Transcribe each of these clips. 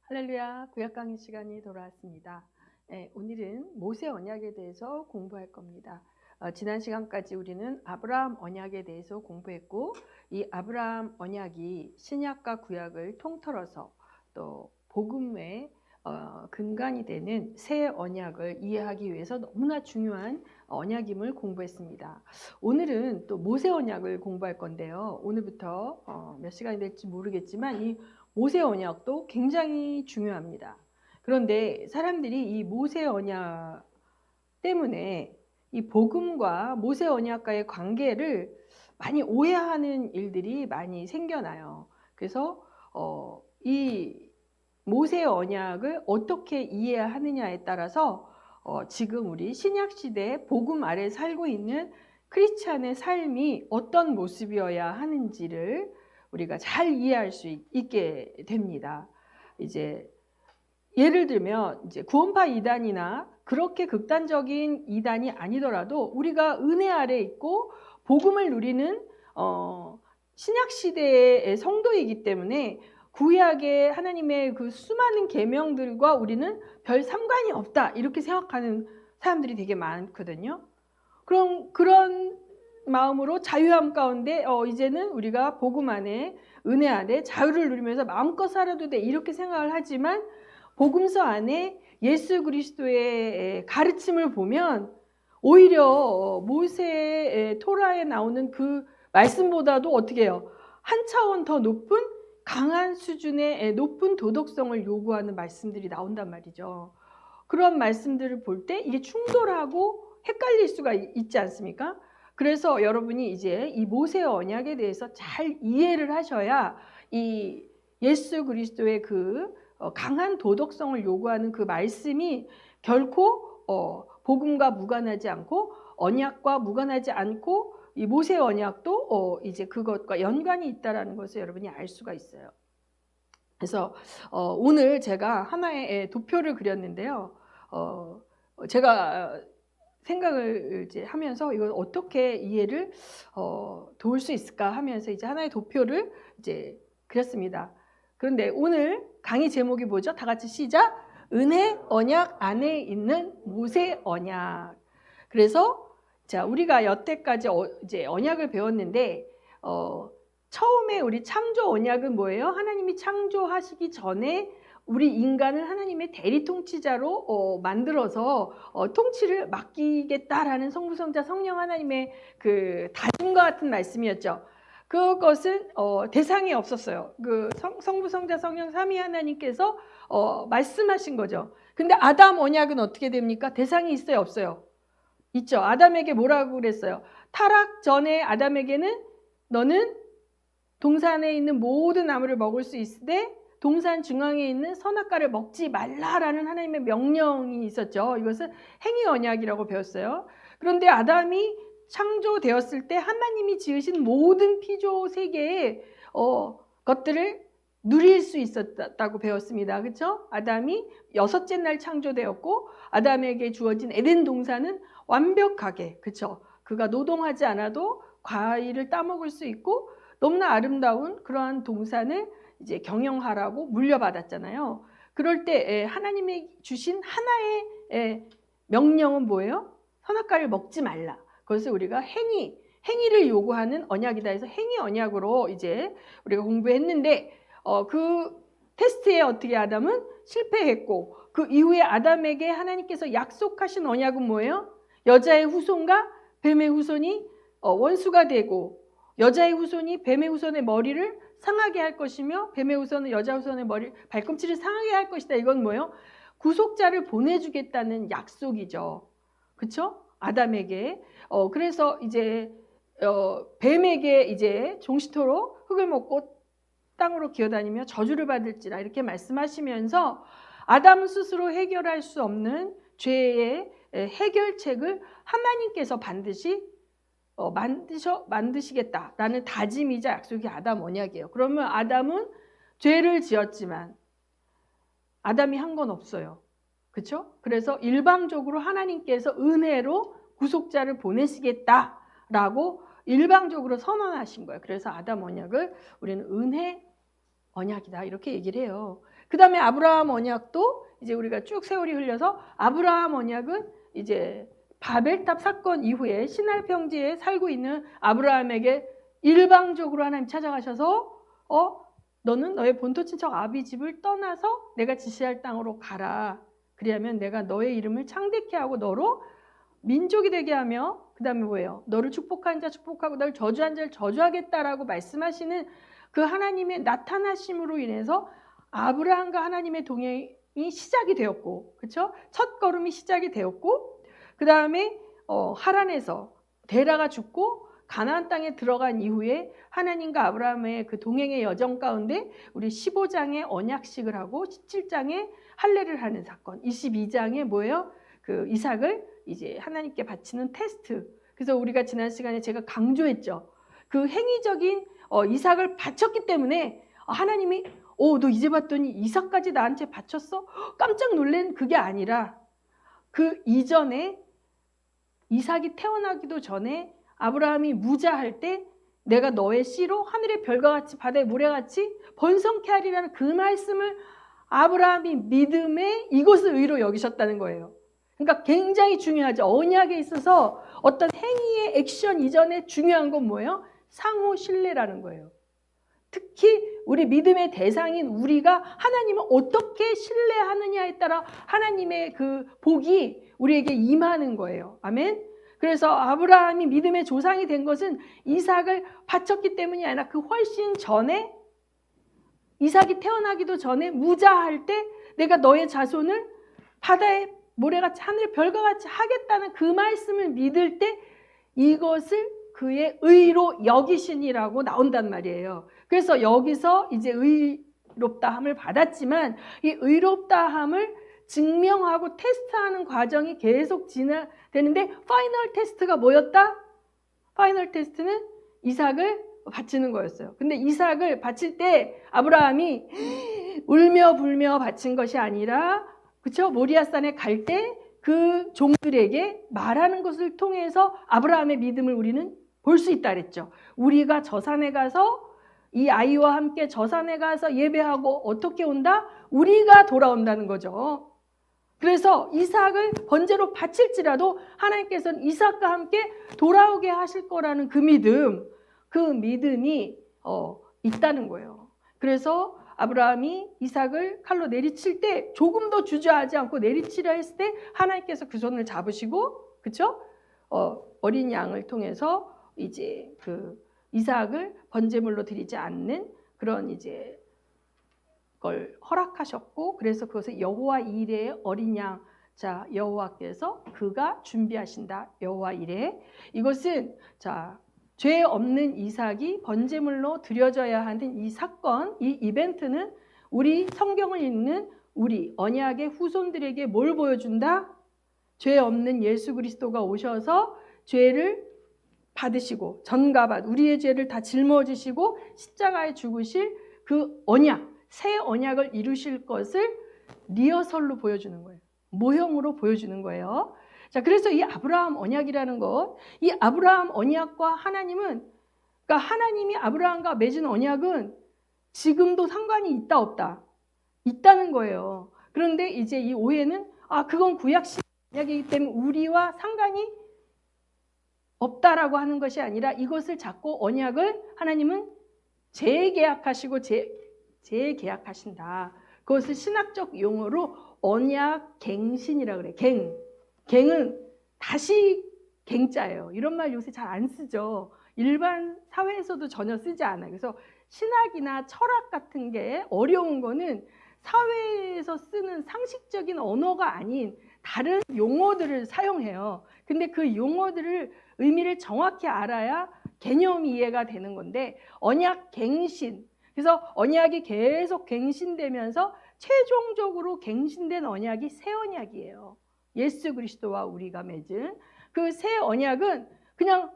할렐루야, 구약 강의 시간이 돌아왔습니다. 오늘은 모세 언약에 대해서 공부할 겁니다. 지난 시간까지 우리는 아브라함 언약에 대해서 공부했고, 이 아브라함 언약이 신약과 구약을 통틀어서 또 복음의 근간이 되는 새 언약을 이해하기 위해서 너무나 중요한 언약임을 공부했습니다. 오늘은 또 모세 언약을 공부할 건데요. 오늘부터 몇 시간이 될지 모르겠지만 이 모세 언약도 굉장히 중요합니다. 그런데 사람들이 이 모세 언약 때문에 이 복음과 모세 언약과의 관계를 많이 오해하는 일들이 많이 생겨나요. 그래서 이 모세 언약을 어떻게 이해하느냐에 따라서 지금 우리 신약 시대 복음 아래 살고 있는 크리스찬의 삶이 어떤 모습이어야 하는지를 우리가 잘 이해할 수 있게 됩니다. 이제 예를 들면 이제 구원파 이단이나 그렇게 극단적인 이단이 아니더라도 우리가 은혜 아래 있고 복음을 누리는 신약 시대의 성도이기 때문에 구약의 하나님의 그 수많은 계명들과 우리는 별 상관이 없다 이렇게 생각하는 사람들이 되게 많거든요. 그럼 그런 마음으로 자유함 가운데 이제는 우리가 복음 안에 은혜 안에 자유를 누리면서 마음껏 살아도 돼 이렇게 생각을 하지만 복음서 안에 예수 그리스도의 가르침을 보면 오히려 모세의 토라에 나오는 그 말씀보다도 어떻게 해요? 한 차원 더 높은 강한 수준의 높은 도덕성을 요구하는 말씀들이 나온단 말이죠. 그런 말씀들을 볼 때 이게 충돌하고 헷갈릴 수가 있지 않습니까? 그래서 여러분이 이제 이 모세 언약에 대해서 잘 이해를 하셔야 이 예수 그리스도의 그 강한 도덕성을 요구하는 그 말씀이 결코 복음과 무관하지 않고 언약과 무관하지 않고 이 모세 언약도 이제 그것과 연관이 있다라는 것을 여러분이 알 수가 있어요. 그래서 오늘 제가 하나의 도표를 그렸는데요. 제가 생각을 이제 하면서 이걸 어떻게 이해를 도울 수 있을까 하면서 이제 하나의 도표를 이제 그렸습니다. 그런데 오늘 강의 제목이 뭐죠? 다 같이 시작! 은혜 언약 안에 있는 모세 언약. 그래서 자, 우리가 여태까지 이제 언약을 배웠는데 처음에 우리 창조 언약은 뭐예요? 하나님이 창조하시기 전에 우리 인간을 하나님의 대리 통치자로 만들어서 통치를 맡기겠다라는 성부성자 성령 하나님의 그 다짐과 같은 말씀이었죠. 그것은 대상이 없었어요. 그 성부성자 성령 삼위 하나님께서 말씀하신 거죠. 근데 아담 언약은 어떻게 됩니까? 대상이 있어요, 없어요? 있죠. 아담에게 뭐라고 그랬어요? 타락 전에 아담에게는 너는 동산에 있는 모든 나무를 먹을 수 있으되 동산 중앙에 있는 선악과를 먹지 말라라는 하나님의 명령이 있었죠. 이것은 행위 언약이라고 배웠어요. 그런데 아담이 창조되었을 때 하나님이 지으신 모든 피조 세계의 것들을 누릴 수 있었다고 배웠습니다. 그렇죠? 아담이 6째 날 창조되었고 아담에게 주어진 에덴 동산은 완벽하게, 그렇죠? 그가 노동하지 않아도 과일을 따먹을 수 있고 너무나 아름다운 그러한 동산을 이제 경영하라고 물려받았잖아요. 그럴 때 하나님이 주신 하나의 명령은 뭐예요? 선악과를 먹지 말라. 그것을 우리가 행위를 요구하는 언약이다 해서 행위 언약으로 이제 우리가 공부했는데 그 테스트에 어떻게 아담은 실패했고 그 이후에 아담에게 하나님께서 약속하신 언약은 뭐예요? 여자의 후손과 뱀의 후손이 원수가 되고 여자의 후손이 뱀의 후손의 머리를 상하게 할 것이며 뱀의 후손은 여자 후손의 발꿈치를 상하게 할 것이다. 이건 뭐예요? 구속자를 보내주겠다는 약속이죠. 그렇죠? 아담에게. 그래서 이제 뱀에게 이제 종시토록 흙을 먹고 땅으로 기어다니며 저주를 받을지라 이렇게 말씀하시면서 아담 스스로 해결할 수 없는 죄의 해결책을 하나님께서 반드시 만드시겠다라는 다짐이자 약속이 아담 언약이에요. 그러면 아담은 죄를 지었지만 아담이 한 건 없어요. 그렇죠? 그래서 일방적으로 하나님께서 은혜로 구속자를 보내시겠다라고 일방적으로 선언하신 거예요. 그래서 아담 언약을 우리는 은혜 언약이다 이렇게 얘기를 해요. 그 다음에 아브라함 언약도 이제 우리가 쭉 세월이 흘려서 아브라함 언약은 이제 바벨탑 사건 이후에 시날 평지에 살고 있는 아브라함에게 일방적으로 하나님 찾아가셔서 너는 너의 본토 친척 아비 집을 떠나서 내가 지시할 땅으로 가라. 그리하면 내가 너의 이름을 창대케 하고 너로 민족이 되게 하며 그 다음에 뭐예요? 너를 축복한 자 축복하고 너를 저주한 자를 저주하겠다라고 말씀하시는 그 하나님의 나타나심으로 인해서 아브라함과 하나님의 동행이 시작이 되었고, 그렇죠? 첫 걸음이 시작이 되었고, 그 다음에 하란에서 데라가 죽고 가나안 땅에 들어간 이후에 하나님과 아브라함의 그 동행의 여정 가운데 우리 15장에 언약식을 하고 17장에 할례를 하는 사건, 22장에 뭐예요? 그 이삭을 이제 하나님께 바치는 테스트. 그래서 우리가 지난 시간에 제가 강조했죠. 그 행위적인 이삭을 바쳤기 때문에 하나님이 너 이제 봤더니 이삭까지 나한테 바쳤어? 깜짝 놀란 그게 아니라 그 이전에 이삭이 태어나기도 전에 아브라함이 무자할 때 내가 너의 씨로 하늘의 별과 같이 바다의 모래같이 번성케 하리라는 그 말씀을 아브라함이 믿음에 이것을 의로 여기셨다는 거예요. 그러니까 굉장히 중요하죠. 언약에 있어서 어떤 행위의 액션 이전에 중요한 건 뭐예요? 상호 신뢰라는 거예요. 특히 우리 믿음의 대상인 우리가 하나님을 어떻게 신뢰하느냐에 따라 하나님의 그 복이 우리에게 임하는 거예요. 아멘. 그래서 아브라함이 믿음의 조상이 된 것은 이삭을 바쳤기 때문이 아니라 그 훨씬 전에 이삭이 태어나기도 전에 무자할 때 내가 너의 자손을 바다의 모래같이 하늘의 별과 같이 하겠다는 그 말씀을 믿을 때 이것을 그의 의로 여기시니라고 나온단 말이에요. 그래서 여기서 이제 의롭다함을 받았지만 이 의롭다함을 증명하고 테스트하는 과정이 계속 진행되는데 파이널 테스트가 뭐였다? 파이널 테스트는 이삭을 바치는 거였어요. 근데 이삭을 바칠 때 아브라함이 울며 불며 바친 것이 아니라 그렇죠? 모리아산에 갈 때 그 종들에게 말하는 것을 통해서 아브라함의 믿음을 우리는 볼 수 있다 그랬죠. 우리가 저 산에 가서 이 아이와 함께 저 산에 가서 예배하고 어떻게 온다? 우리가 돌아온다는 거죠. 그래서 이삭을 번제로 바칠지라도 하나님께서는 이삭과 함께 돌아오게 하실 거라는 그 믿음이 있다는 거예요. 그래서 아브라함이 이삭을 칼로 내리칠 때 조금도 주저하지 않고 내리치려 했을 때 하나님께서 그 손을 잡으시고, 그렇죠? 어린 양을 통해서 이제 그 이삭을 번제물로 드리지 않는 그런 이제 걸 허락하셨고, 그래서 그것을 여호와 이레의 어린 양, 자 여호와께서 그가 준비하신다. 여호와 이레. 이것은 자 죄 없는 이삭이 번제물로 드려져야 하는 이 사건, 이 이벤트는 우리 성경을 읽는 우리 언약의 후손들에게 뭘 보여준다? 죄 없는 예수 그리스도가 오셔서 죄를 받으시고 전가받 우리의 죄를 다 짊어지시고 십자가에 죽으실 그 언약, 새 언약을 이루실 것을 리허설로 보여주는 거예요. 모형으로 보여주는 거예요. 자, 그래서 이 아브라함 언약이라는 것, 이 아브라함 언약과 하나님은, 그러니까 하나님이 아브라함과 맺은 언약은 지금도 상관이 있다 없다? 있다는 거예요. 그런데 이제 이 오해는 그건 구약식 언약이기 때문에 우리와 상관이 없다라고 하는 것이 아니라 이것을 자꾸 언약을 하나님은 재계약하시고 재계약하신다. 그것을 신학적 용어로 언약갱신이라고 그래. 갱은 다시 갱자예요. 이런 말 요새 잘 안 쓰죠. 일반 사회에서도 전혀 쓰지 않아요. 그래서 신학이나 철학 같은 게 어려운 거는 사회에서 쓰는 상식적인 언어가 아닌 다른 용어들을 사용해요. 근데 그 용어들을 의미를 정확히 알아야 개념 이해가 되는 건데 언약 갱신. 그래서 언약이 계속 갱신되면서 최종적으로 갱신된 언약이 새 언약이에요. 예수 그리스도와 우리가 맺은 그 새 언약은 그냥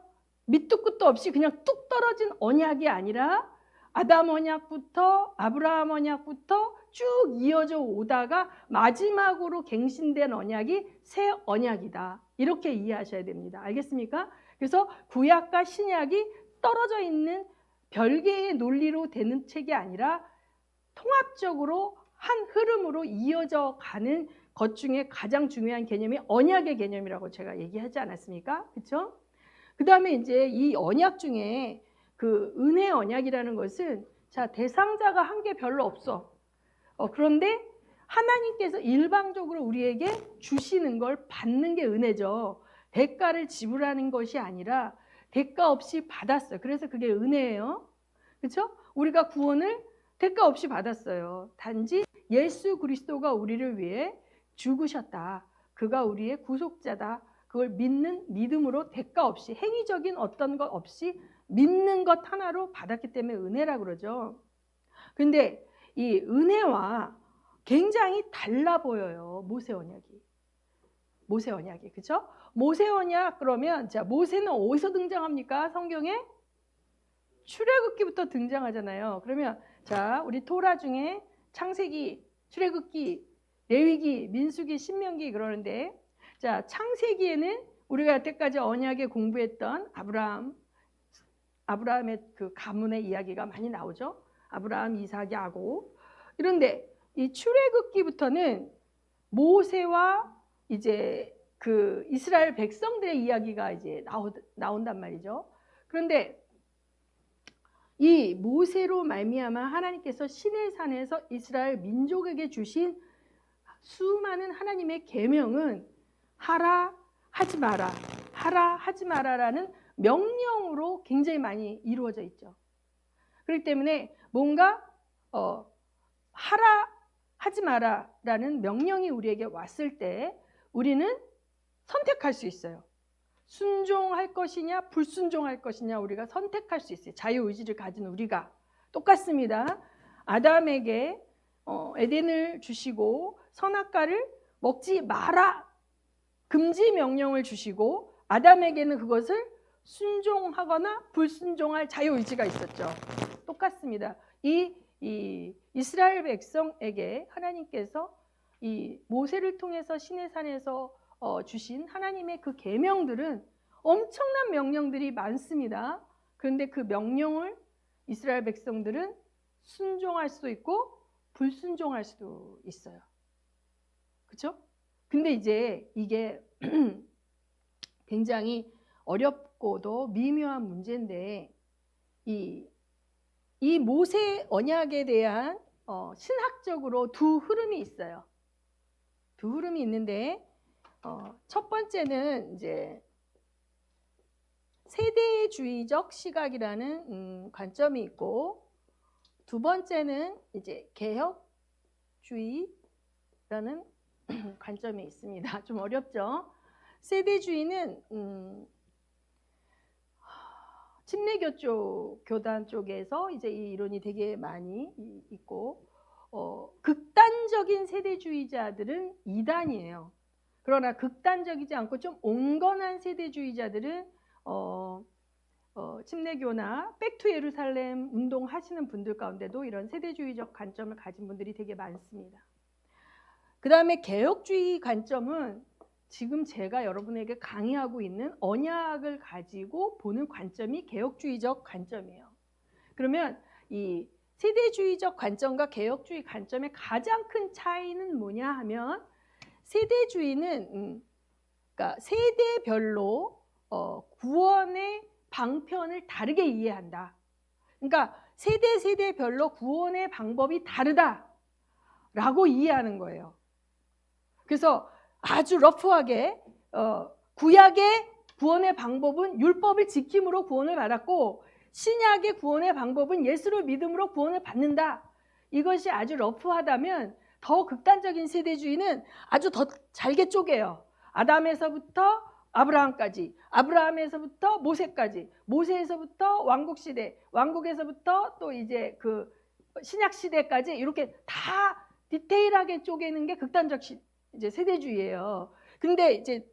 밑도 끝도 없이 그냥 뚝 떨어진 언약이 아니라 아담 언약부터 아브라함 언약부터 쭉 이어져 오다가 마지막으로 갱신된 언약이 새 언약이다. 이렇게 이해하셔야 됩니다. 알겠습니까? 그래서 구약과 신약이 떨어져 있는 별개의 논리로 되는 책이 아니라 통합적으로 한 흐름으로 이어져 가는 것 중에 가장 중요한 개념이 언약의 개념이라고 제가 얘기하지 않았습니까? 그렇죠? 그 다음에 이제 이 언약 중에 그 은혜 언약이라는 것은 자, 대상자가 한 게 별로 없어. 그런데 하나님께서 일방적으로 우리에게 주시는 걸 받는 게 은혜죠. 대가를 지불하는 것이 아니라 대가 없이 받았어요. 그래서 그게 은혜예요. 그렇죠? 우리가 구원을 대가 없이 받았어요. 단지 예수 그리스도가 우리를 위해 죽으셨다. 그가 우리의 구속자다. 그걸 믿는 믿음으로 대가 없이 행위적인 어떤 것 없이 믿는 것 하나로 받았기 때문에 은혜라고 그러죠. 근데 이 은혜와 굉장히 달라 보여요. 모세 언약이. 모세 언약이. 그렇죠? 모세 언약 그러면 자, 모세는 어디서 등장합니까? 성경에 출애굽기부터 등장하잖아요. 그러면 자, 우리 토라 중에 창세기, 출애굽기, 레위기, 민수기, 신명기 그러는데 자, 창세기에는 우리가 여태까지 언약에 공부했던 아브라함의 그 가문의 이야기가 많이 나오죠. 아브라함, 이삭, 야곱. 그런데 이 출애굽기부터는 모세와 이제 그 이스라엘 백성들의 이야기가 이제 나온단 말이죠. 그런데 이 모세로 말미암아 하나님께서 시내산에서 이스라엘 민족에게 주신 수많은 하나님의 계명은 하라 하지 마라, 하라 하지 마라라는 명령으로 굉장히 많이 이루어져 있죠. 그렇기 때문에 뭔가 하라 하지 마라라는 명령이 우리에게 왔을 때 우리는 선택할 수 있어요. 순종할 것이냐 불순종할 것이냐 우리가 선택할 수 있어요. 자유의지를 가진 우리가. 똑같습니다. 아담에게 에덴을 주시고 선악과를 먹지 마라 금지 명령을 주시고 아담에게는 그것을 순종하거나 불순종할 자유의지가 있었죠. 똑같습니다. 이 이스라엘 백성에게 하나님께서 이 모세를 통해서 시내산에서 주신 하나님의 그 계명들은 엄청난 명령들이 많습니다. 그런데 그 명령을 이스라엘 백성들은 순종할 수도 있고 불순종할 수도 있어요. 그렇죠? 근데 이제 이게 굉장히 어렵고도 미묘한 문제인데 이 모세 언약에 대한 신학적으로 두 흐름이 있어요. 두 흐름이 있는데 첫 번째는 이제 세대주의적 시각이라는 관점이 있고 두 번째는 이제 개혁주의라는 관점이 있습니다. 좀 어렵죠? 세대주의는 침례교 쪽 교단 쪽에서 이제 이 이론이 되게 많이 있고 극단적인 세대주의자들은 이단이에요. 그러나 극단적이지 않고 좀 온건한 세대주의자들은 침례교나 백투 예루살렘 운동하시는 분들 가운데도 이런 세대주의적 관점을 가진 분들이 되게 많습니다. 그 다음에 개혁주의 관점은 지금 제가 여러분에게 강의하고 있는 언약을 가지고 보는 관점이 개혁주의적 관점이에요. 그러면 이 세대주의적 관점과 개혁주의 관점의 가장 큰 차이는 뭐냐 하면 세대주의는 그러니까 세대별로 구원의 방편을 다르게 이해한다. 그러니까 세대별로 구원의 방법이 다르다라고 이해하는 거예요. 그래서 아주 러프하게 구약의 구원의 방법은 율법을 지킴으로 구원을 받았고 신약의 구원의 방법은 예수를 믿음으로 구원을 받는다. 이것이 아주 러프하다면 더 극단적인 세대주의는 아주 더 잘게 쪼개요. 아담에서부터 아브라함까지, 아브라함에서부터 모세까지, 모세에서부터 왕국시대, 왕국에서부터 또 이제 그 신약시대까지 이렇게 다 디테일하게 쪼개는 게 극단적 이제 세대주의예요. 근데 이제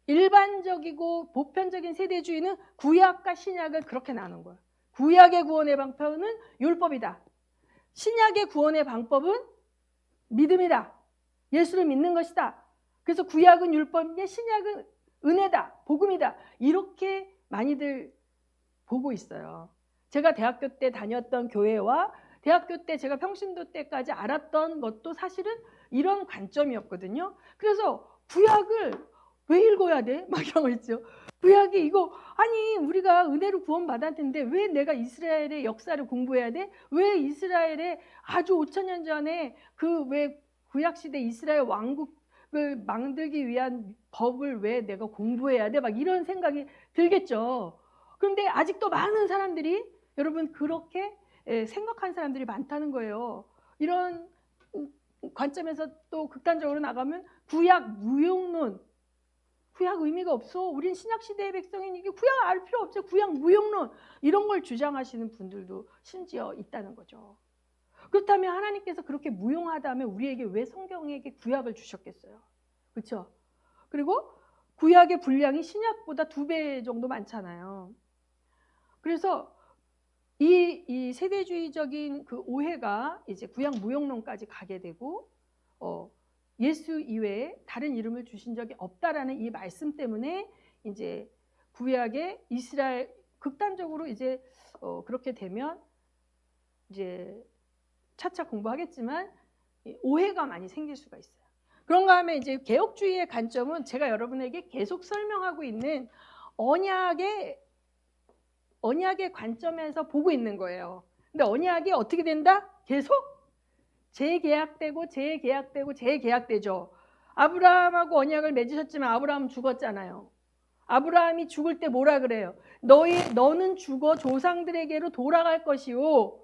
일반적이고 보편적인 세대주의는 구약과 신약을 그렇게 나눈 거예요. 구약의 구원의 방법은 율법이다. 신약의 구원의 방법은 믿음이다. 예수를 믿는 것이다. 그래서 구약은 율법인데 신약은 은혜다. 복음이다. 이렇게 많이들 보고 있어요. 제가 대학교 때 다녔던 교회와 대학교 때 제가 평신도 때까지 알았던 것도 사실은 이런 관점이었거든요. 그래서 구약을 왜 읽어야 돼? 막 이런 거 있죠. 구약이 이거 아니 우리가 은혜로 구원받았는데 왜 내가 이스라엘의 역사를 공부해야 돼? 왜 이스라엘의 아주 5,000년 전에 그 왜 구약시대 이스라엘 왕국을 만들기 위한 법을 왜 내가 공부해야 돼? 막 이런 생각이 들겠죠. 그런데 아직도 많은 사람들이 여러분 그렇게 생각한 사람들이 많다는 거예요. 이런 관점에서 또 극단적으로 나가면 구약 무용론, 구약 의미가 없어. 우린 신약시대의 백성이니까 구약 알 필요 없죠. 구약 무용론 이런 걸 주장하시는 분들도 심지어 있다는 거죠. 그렇다면 하나님께서 그렇게 무용하다면 우리에게 왜 성경에게 구약을 주셨겠어요? 그렇죠? 그리고 구약의 분량이 신약보다 2배 정도 많잖아요. 그래서 이 세대주의적인 그 오해가 이제 구약 무용론까지 가게 되고 예수 이외에 다른 이름을 주신 적이 없다라는 이 말씀 때문에 이제 구약의 이스라엘 극단적으로 이제 그렇게 되면 이제 차차 공부하겠지만 오해가 많이 생길 수가 있어요. 그런가 하면 이제 개혁주의의 관점은 제가 여러분에게 계속 설명하고 있는 언약의 관점에서 보고 있는 거예요. 근데 언약이 어떻게 된다? 계속 재계약되고 재계약되고 재계약되죠. 아브라함하고 언약을 맺으셨지만 아브라함은 죽었잖아요. 아브라함이 죽을 때 뭐라 그래요? 너는 죽어 조상들에게로 돌아갈 것이요.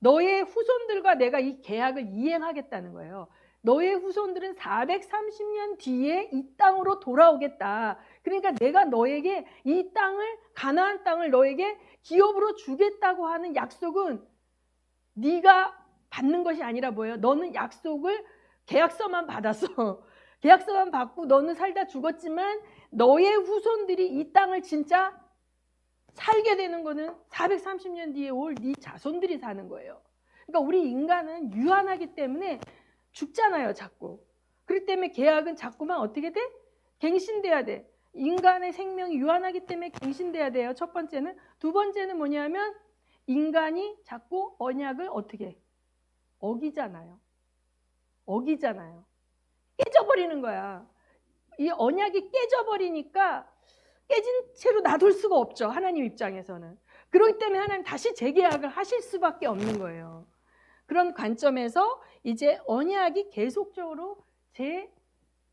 너의 후손들과 내가 이 계약을 이행하겠다는 거예요. 너의 후손들은 430년 뒤에 이 땅으로 돌아오겠다. 그러니까 내가 너에게 이 땅을, 가나안 땅을 너에게 기업으로 주겠다고 하는 약속은 네가 받는 것이 아니라 뭐예요? 너는 약속을 계약서만 받았어. 계약서만 받고 너는 살다 죽었지만 너의 후손들이 이 땅을 진짜 살게 되는 거는 430년 뒤에 올 네 자손들이 사는 거예요. 그러니까 우리 인간은 유한하기 때문에 죽잖아요, 자꾸. 그렇기 때문에 계약은 자꾸만 어떻게 돼? 갱신돼야 돼. 인간의 생명이 유한하기 때문에 갱신돼야 돼요. 첫 번째는. 두 번째는 뭐냐면 인간이 자꾸 언약을 어떻게 어기잖아요. 깨져버리는 거야. 이 언약이 깨져버리니까 깨진 채로 놔둘 수가 없죠. 하나님 입장에서는. 그렇기 때문에 하나님 다시 재계약을 하실 수밖에 없는 거예요. 그런 관점에서 이제 언약이 계속적으로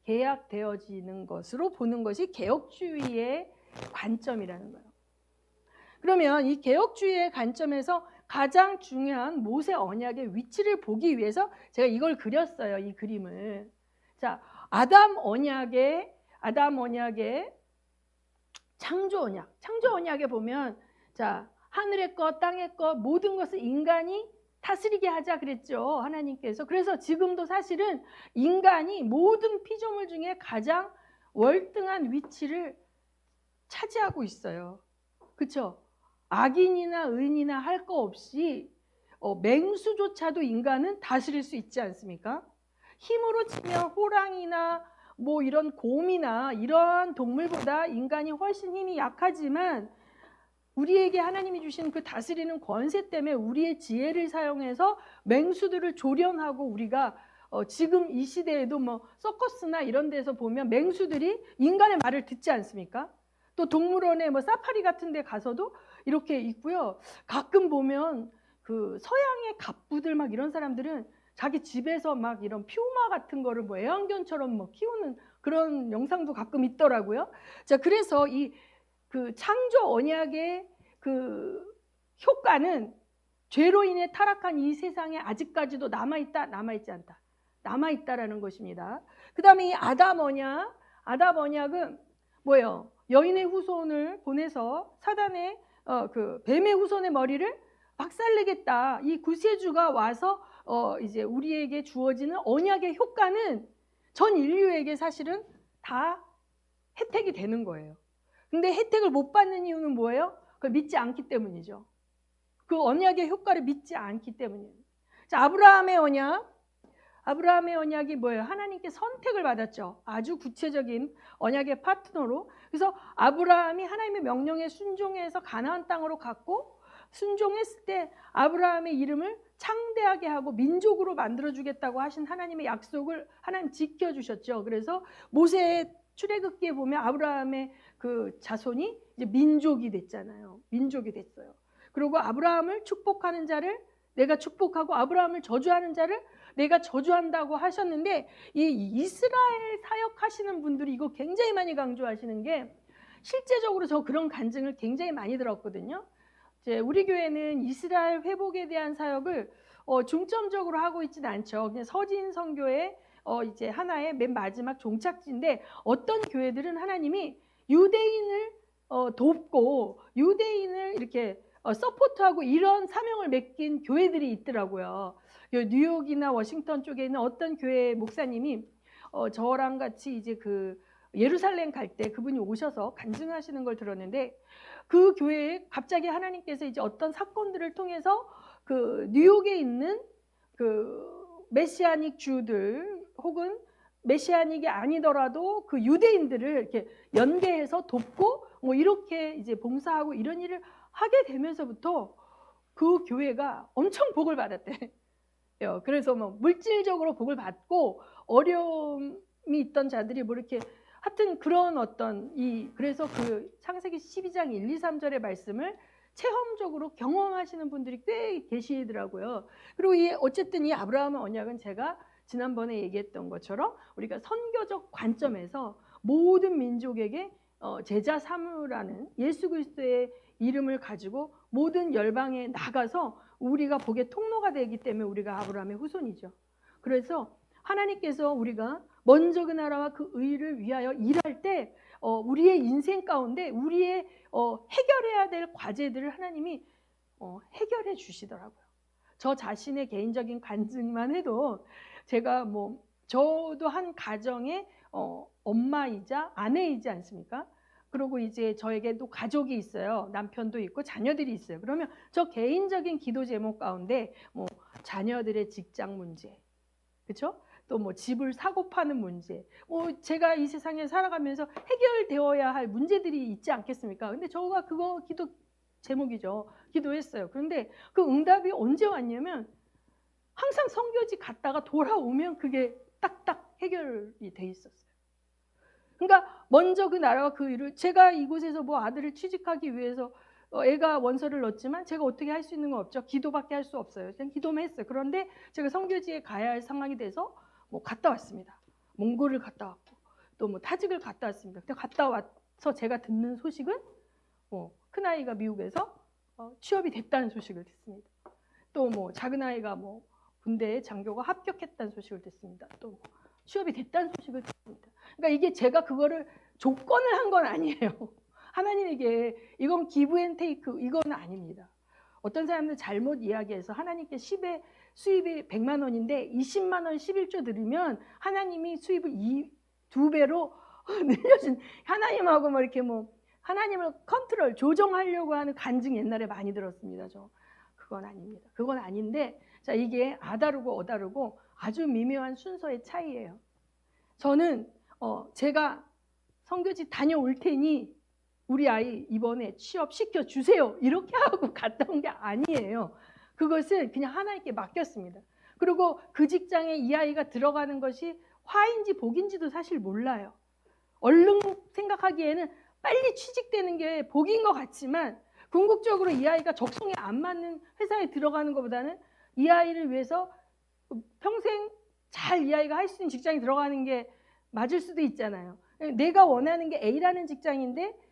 재계약되어지는 것으로 보는 것이 개혁주의의 관점이라는 거예요. 그러면 이 개혁주의의 관점에서 가장 중요한 모세 언약의 위치를 보기 위해서 제가 이걸 그렸어요. 이 그림을. 자, 아담 언약의 창조 언약에 보면 자, 하늘의 것, 땅의 것 모든 것을 인간이 다스리게 하자 그랬죠. 하나님께서. 그래서 지금도 사실은 인간이 모든 피조물 중에 가장 월등한 위치를 차지하고 있어요. 그렇죠? 악인이나 의인이나 할 거 없이 맹수조차도 인간은 다스릴 수 있지 않습니까? 힘으로 치면 호랑이나 뭐 이런 곰이나 이러한 동물보다 인간이 훨씬 힘이 약하지만 우리에게 하나님이 주신 그 다스리는 권세 때문에 우리의 지혜를 사용해서 맹수들을 조련하고 우리가 지금 이 시대에도 뭐 서커스나 이런 데서 보면 맹수들이 인간의 말을 듣지 않습니까? 또 동물원에 뭐 사파리 같은 데 가서도 이렇게 있고요. 가끔 보면 그 서양의 갑부들 막 이런 사람들은 자기 집에서 막 이런 퓨마 같은 거를 뭐 애완견처럼 뭐 키우는 그런 영상도 가끔 있더라고요. 자, 그래서 이 그 창조 언약의 그 효과는 죄로 인해 타락한 이 세상에 아직까지도 남아있다, 남아있지 않다. 남아있다라는 것입니다. 그 다음에 이 아담 언약은 뭐예요? 여인의 후손을 보내서 사단의 그 뱀의 후손의 머리를 박살내겠다. 이 구세주가 와서 이제 우리에게 주어지는 언약의 효과는 전 인류에게 사실은 다 혜택이 되는 거예요. 근데 혜택을 못 받는 이유는 뭐예요? 그걸 믿지 않기 때문이죠. 그 언약의 효과를 믿지 않기 때문이에요. 자, 아브라함의 언약이 뭐예요? 하나님께 선택을 받았죠. 아주 구체적인 언약의 파트너로. 그래서 아브라함이 하나님의 명령에 순종해서 가나안 땅으로 갔고 순종했을 때 아브라함의 이름을 창대하게 하고 민족으로 만들어주겠다고 하신 하나님의 약속을 하나님 지켜주셨죠. 그래서 모세의 출애굽기에 보면 아브라함의 그 자손이 이제 민족이 됐잖아요. 민족이 됐어요. 그리고 아브라함을 축복하는 자를 내가 축복하고 아브라함을 저주하는 자를 내가 저주한다고 하셨는데, 이 이스라엘 사역하시는 분들이 이거 굉장히 많이 강조하시는 게, 실제적으로 저 그런 간증을 굉장히 많이 들었거든요. 이제 우리 교회는 이스라엘 회복에 대한 사역을 중점적으로 하고 있지는 않죠. 그냥 서진 선교의 이제 하나의 맨 마지막 종착지인데, 어떤 교회들은 하나님이 유대인을 돕고 유대인을 이렇게 서포트하고 이런 사명을 맡긴 교회들이 있더라고요. 뉴욕이나 워싱턴 쪽에 있는 어떤 교회 목사님이 저랑 같이 이제 그 예루살렘 갈 때 그분이 오셔서 간증하시는 걸 들었는데, 그 교회에 갑자기 하나님께서 이제 어떤 사건들을 통해서 그 뉴욕에 있는 그 메시아닉 주들 혹은 메시아닉이 아니더라도 그 유대인들을 이렇게 연계해서 돕고 뭐 이렇게 이제 봉사하고 이런 일을 하게 되면서부터 그 교회가 엄청 복을 받았대. 그래서 뭐 물질적으로 복을 받고 어려움이 있던 자들이 뭐 이렇게 하여튼 그런 어떤 그래서 그 창세기 12장 1, 2, 3절의 말씀을 체험적으로 경험하시는 분들이 꽤 계시더라고요. 그리고 어쨌든 이 아브라함의 언약은 제가 지난번에 얘기했던 것처럼 우리가 선교적 관점에서 모든 민족에게 제자 삼으라는 예수 그리스도의 이름을 가지고 모든 열방에 나가서 우리가 복의 통로가 되기 때문에 우리가 아브라함의 후손이죠. 그래서 하나님께서 우리가 먼저 그 나라와 그 의를 위하여 일할 때 우리의 인생 가운데 우리의 해결해야 될 과제들을 하나님이 해결해 주시더라고요. 저 자신의 개인적인 간증만 해도 제가 저도 한 가정의 엄마이자 아내이지 않습니까? 그리고 이제 저에게도 가족이 있어요. 남편도 있고 자녀들이 있어요. 그러면 저 개인적인 기도 제목 가운데 자녀들의 직장 문제, 그렇죠? 또 집을 사고 파는 문제, 제가 이 세상에 살아가면서 해결되어야 할 문제들이 있지 않겠습니까? 근데 저가 그거 기도 제목이죠. 기도했어요. 그런데 그 응답이 언제 왔냐면 항상 선교지 갔다가 돌아오면 그게 딱딱 해결이 돼 있었어요. 그러니까 먼저 그 나라와 그 일을, 제가 이곳에서 아들을 취직하기 위해서 애가 원서를 넣었지만 제가 어떻게 할 수 있는 건 없죠. 기도밖에 할 수 없어요. 그냥 기도만 했어요. 그런데 제가 선교지에 가야 할 상황이 돼서 갔다 왔습니다. 몽골을 갔다 왔고 또 타직을 갔다 왔습니다. 근데 갔다 와서 제가 듣는 소식은 큰아이가 미국에서 취업이 됐다는 소식을 듣습니다. 또 작은아이가 군대에 장교가 합격했다는 소식을 듣습니다. 또 취업이 됐다는 소식을 듣습니다. 그러니까 이게 제가 그거를 조건을 한 건 아니에요. 하나님에게 이건 기브 앤 테이크 이건 아닙니다. 어떤 사람들 잘못 이야기해서 하나님께 수입이 100만 원인데 20만 원 11조 드리면 하나님이 수입을 2배로 늘려준, 하나님하고 이렇게 하나님을 컨트롤 조정하려고 하는 간증 옛날에 많이 들었습니다. 그건 아닙니다. 그건 아닌데, 자, 이게 아다르고 어다르고 아주 미묘한 순서의 차이예요. 저는 제가 선교지 다녀올 테니 우리 아이 이번에 취업시켜 주세요 이렇게 하고 갔다 온 게 아니에요. 그것을 그냥 하나님께 맡겼습니다. 그리고 그 직장에 이 아이가 들어가는 것이 화인지 복인지도 사실 몰라요. 얼른 생각하기에는 빨리 취직되는 게 복인 것 같지만 궁극적으로 이 아이가 적성에 안 맞는 회사에 들어가는 것보다는 이 아이를 위해서 평생 잘 이 아이가 할 수 있는 직장에 들어가는 게 맞을 수도 있잖아요. 내가 원하는 게 A라는 직장인데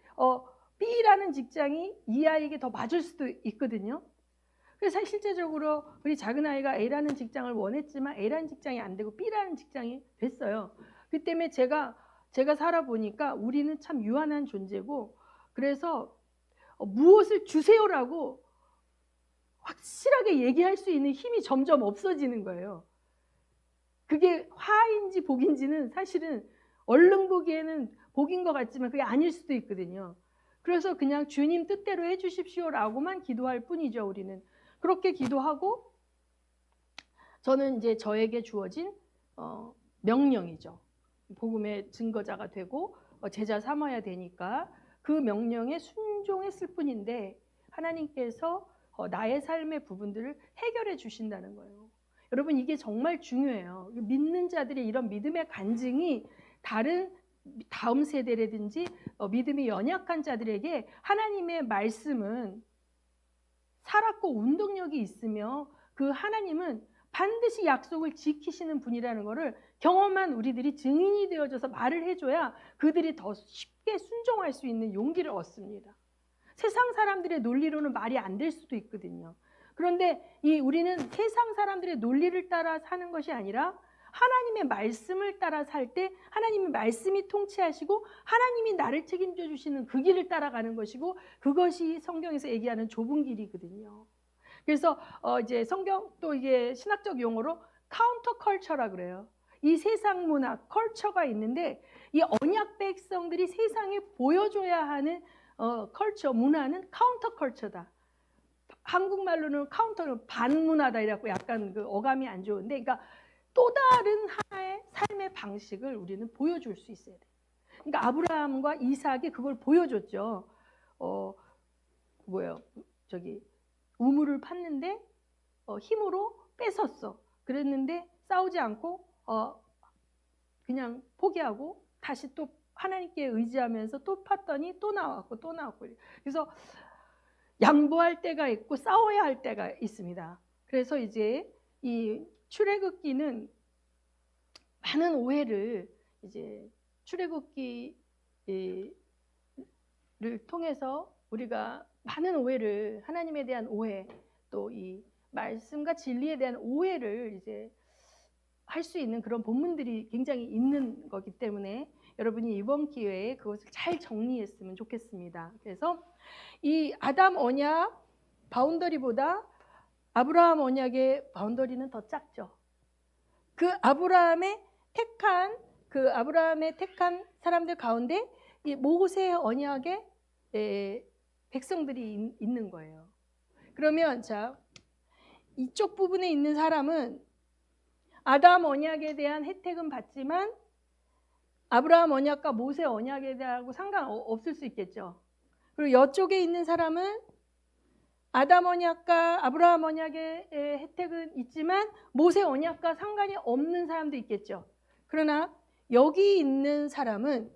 B라는 직장이 이 아이에게 더 맞을 수도 있거든요. 그래서 실제적으로 우리 작은 아이가 A라는 직장을 원했지만 A라는 직장이 안 되고 B라는 직장이 됐어요. 그 때문에 제가 살아보니까 우리는 참 유한한 존재고, 그래서 무엇을 주세요라고 확실하게 얘기할 수 있는 힘이 점점 없어지는 거예요. 그게 화인지 복인지는 사실은 얼른 보기에는 복인 것 같지만 그게 아닐 수도 있거든요. 그래서 그냥 주님 뜻대로 해주십시오라고만 기도할 뿐이죠. 우리는 그렇게 기도하고, 저는 이제 저에게 주어진 명령이죠. 복음의 증거자가 되고 제자 삼아야 되니까 그 명령에 순종했을 뿐인데, 하나님께서 나의 삶의 부분들을 해결해 주신다는 거예요. 여러분 이게 정말 중요해요. 믿는 자들의 이런 믿음의 간증이 다음 세대라든지 믿음이 연약한 자들에게 하나님의 말씀은 살았고 운동력이 있으며 그 하나님은 반드시 약속을 지키시는 분이라는 것을 경험한 우리들이 증인이 되어줘서 말을 해줘야 그들이 더 쉽게 순종할 수 있는 용기를 얻습니다. 세상 사람들의 논리로는 말이 안 될 수도 있거든요. 그런데 우리는 세상 사람들의 논리를 따라 사는 것이 아니라 하나님의 말씀을 따라 살 때 하나님의 말씀이 통치하시고 하나님이 나를 책임져 주시는 그 길을 따라가는 것이고 그것이 성경에서 얘기하는 좁은 길이거든요. 그래서 이제 성경 또 이게 신학적 용어로 카운터 컬처라 그래요. 이 세상 문화, 컬처가 있는데 이 언약 백성들이 세상에 보여줘야 하는 컬처, 문화는 카운터 컬처다. 한국말로는 카운터는 반문화다 이라고 약간 그 어감이 안 좋은데, 그러니까 또 다른 하나의 삶의 방식을 우리는 보여줄 수 있어야 돼. 그러니까 아브라함과 이삭이 그걸 보여줬죠. 우물을 팠는데 힘으로 뺏었어. 그랬는데 싸우지 않고 그냥 포기하고 다시 또 하나님께 의지하면서 또 팠더니 또 나왔고 또 나왔고. 그래서 양보할 때가 있고 싸워야 할 때가 있습니다. 그래서 이제 이 출애굽기는 많은 오해를 이제 출애굽기를 통해서 우리가 많은 오해를, 하나님에 대한 오해, 또 이 말씀과 진리에 대한 오해를 이제 할 수 있는 그런 본문들이 굉장히 있는 거기 때문에 여러분이 이번 기회에 그것을 잘 정리했으면 좋겠습니다. 그래서 이 아담 언약 바운더리보다 아브라함 언약의 바운더리는 더 작죠. 그 아브라함의 택한 사람들 가운데 이 모세 언약의 백성들이 있는 거예요. 그러면 자, 이쪽 부분에 있는 사람은 아담 언약에 대한 혜택은 받지만 아브라함 언약과 모세 언약에 대하고 상관없을 수 있겠죠. 그리고 이쪽에 있는 사람은 아담 언약과 아브라함 언약의 혜택은 있지만 모세 언약과 상관이 없는 사람도 있겠죠. 그러나 여기 있는 사람은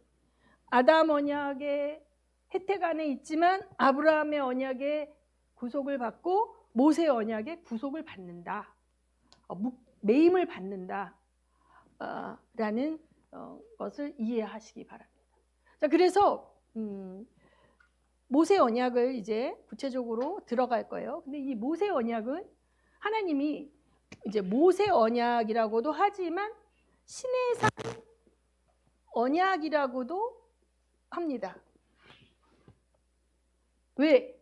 아담 언약의 혜택 안에 있지만 아브라함의 언약의 구속을 받고 모세 언약의 구속을 받는다. 매임을 받는다. 라는 것을 이해하시기 바랍니다. 자, 그래서 모세 언약을 이제 구체적으로 들어갈 거예요. 근데 이 모세 언약은 하나님이 이제 모세 언약이라고도 하지만 시내산 언약이라고도 합니다. 왜?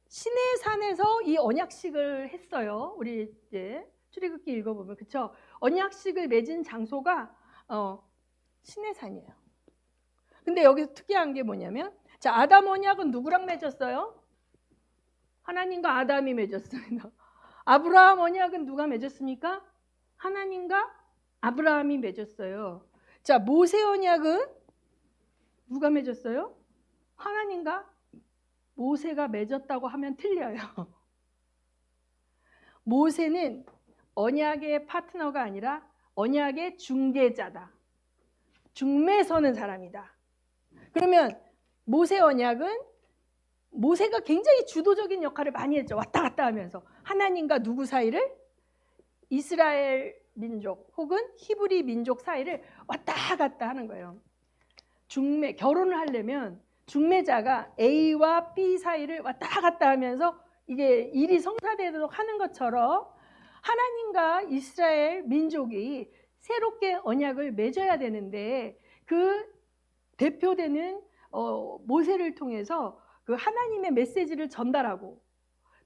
시내산에서 이 언약식을 했어요. 우리 이제 출애굽기 읽어보면, 그렇죠? 언약식을 맺은 장소가 시내산이에요. 근데 여기서 특이한 게 뭐냐면, 자, 아담 언약은 누구랑 맺었어요? 하나님과 아담이 맺었습니다. 아브라함 언약은 누가 맺었습니까? 하나님과 아브라함이 맺었어요. 자, 모세 언약은 누가 맺었어요? 하나님과 모세가 맺었다고 하면 틀려요. 모세는 언약의 파트너가 아니라 언약의 중개자다. 중매 서는 사람이다. 그러면 모세 언약은 모세가 굉장히 주도적인 역할을 많이 했죠. 왔다 갔다 하면서 하나님과 누구 사이를? 이스라엘 민족 혹은 히브리 민족 사이를 왔다 갔다 하는 거예요. 결혼을 하려면 중매자가 A와 B 사이를 왔다 갔다 하면서 이게 일이 성사되도록 하는 것처럼 하나님과 이스라엘 민족이 새롭게 언약을 맺어야 되는데 그 대표되는 모세를 통해서 그 하나님의 메시지를 전달하고